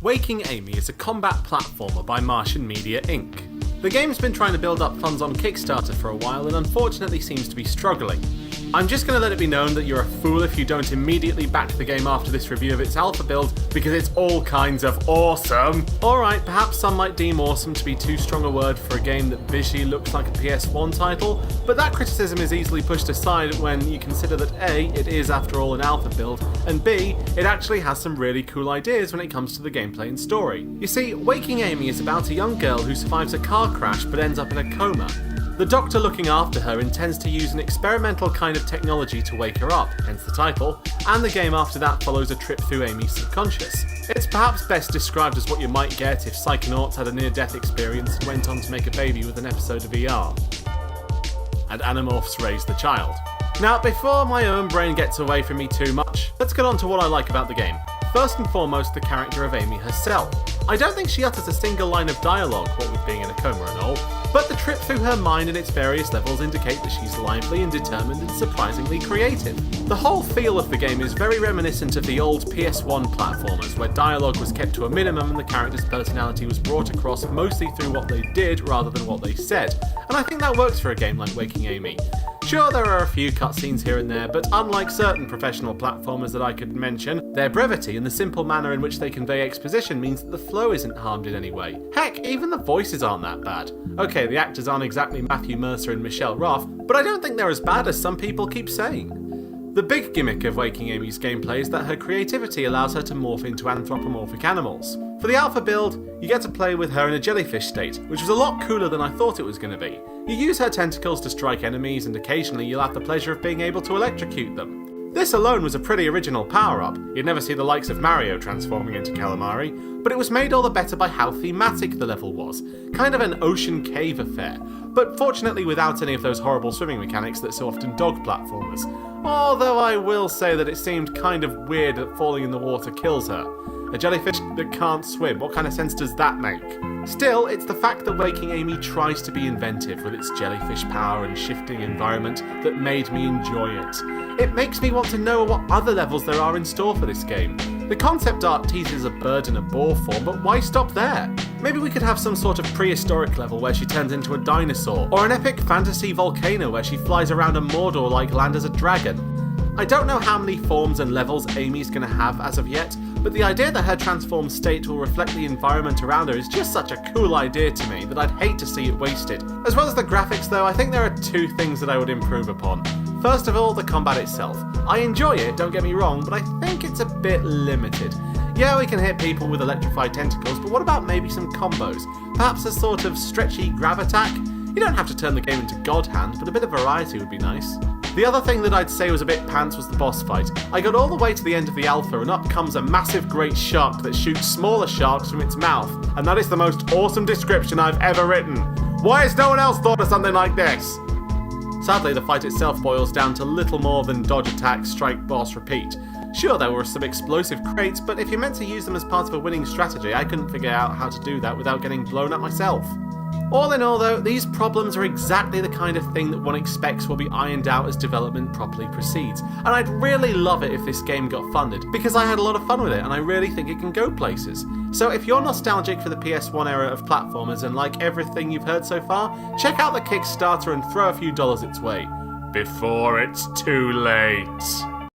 Waking Amy is a combat platformer by Martian Media Inc. The game's been trying to build up funds on Kickstarter for a while and unfortunately seems to be struggling. I'm just going to let it be known that you're a fool if you don't immediately back the game after this review of its alpha build, because it's all kinds of awesome. Alright, perhaps some might deem awesome to be too strong a word for a game that visually looks like a PS1 title, but that criticism is easily pushed aside when you consider that A, it is after all an alpha build, and B, it actually has some really cool ideas when it comes to the gameplay and story. You see, Waking Amy is about a young girl who survives a car crash but ends up in a coma. The doctor looking after her intends to use an experimental kind of technology to wake her up, hence the title, and the game after that follows a trip through Amy's subconscious. It's perhaps best described as what you might get if Psychonauts had a near-death experience and went on to make a baby with an episode of ER. And Animorphs raised the child. Now, before my own brain gets away from me too much, let's get on to what I like about the game. First and foremost, the character of Amy herself. I don't think she utters a single line of dialogue, what with being in a coma and all, but the trip through her mind and its various levels indicate that she's lively and determined and surprisingly creative. The whole feel of the game is very reminiscent of the old PS1 platformers, where dialogue was kept to a minimum and the character's personality was brought across mostly through what they did rather than what they said, and I think that works for a game like Waking Amy. Sure, there are a few cutscenes here and there, but unlike certain professional platformers that I could mention, their brevity and the simple manner in which they convey exposition means that the flow isn't harmed in any way. Heck, even the voices aren't that bad. Okay, the actors aren't exactly Matthew Mercer and Michelle Roth, but I don't think they're as bad as some people keep saying. The big gimmick of Waking Amy's gameplay is that her creativity allows her to morph into anthropomorphic animals. For the alpha build, you get to play with her in a jellyfish state, which was a lot cooler than I thought it was going to be. You use her tentacles to strike enemies, and occasionally you'll have the pleasure of being able to electrocute them. This alone was a pretty original power-up. You'd never see the likes of Mario transforming into calamari, but it was made all the better by how thematic the level was. Kind of an ocean cave affair, but fortunately without any of those horrible swimming mechanics that so often dog platformers. Although I will say that it seemed kind of weird that falling in the water kills her. A jellyfish that can't swim, what kind of sense does that make? Still, it's the fact that Waking Amy tries to be inventive with its jellyfish power and shifting environment that made me enjoy it. It makes me want to know what other levels there are in store for this game. The concept art teases a bird in a boar form, but why stop there? Maybe we could have some sort of prehistoric level where she turns into a dinosaur, or an epic fantasy volcano where she flies around a Mordor like land as a dragon. I don't know how many forms and levels Amy's going to have as of yet, but the idea that her transformed state will reflect the environment around her is just such a cool idea to me that I'd hate to see it wasted. As well as the graphics though, I think there are two things that I would improve upon. First of all, the combat itself. I enjoy it, don't get me wrong, but I think it's a bit limited. Yeah, we can hit people with electrified tentacles, but what about maybe some combos? Perhaps a sort of stretchy grab attack? You don't have to turn the game into God Hand, but a bit of variety would be nice. The other thing that I'd say was a bit pants was the boss fight. I got all the way to the end of the alpha and up comes a massive great shark that shoots smaller sharks from its mouth, and that is the most awesome description I've ever written. Why has no one else thought of something like this? Sadly, the fight itself boils down to little more than dodge attack, strike, boss, repeat. Sure, there were some explosive crates, but if you're meant to use them as part of a winning strategy, I couldn't figure out how to do that without getting blown up myself. All in all though, these problems are exactly the kind of thing that one expects will be ironed out as development properly proceeds, and I'd really love it if this game got funded, because I had a lot of fun with it and I really think it can go places. So if you're nostalgic for the PS1 era of platformers and like everything you've heard so far, check out the Kickstarter and throw a few dollars its way. Before it's too late.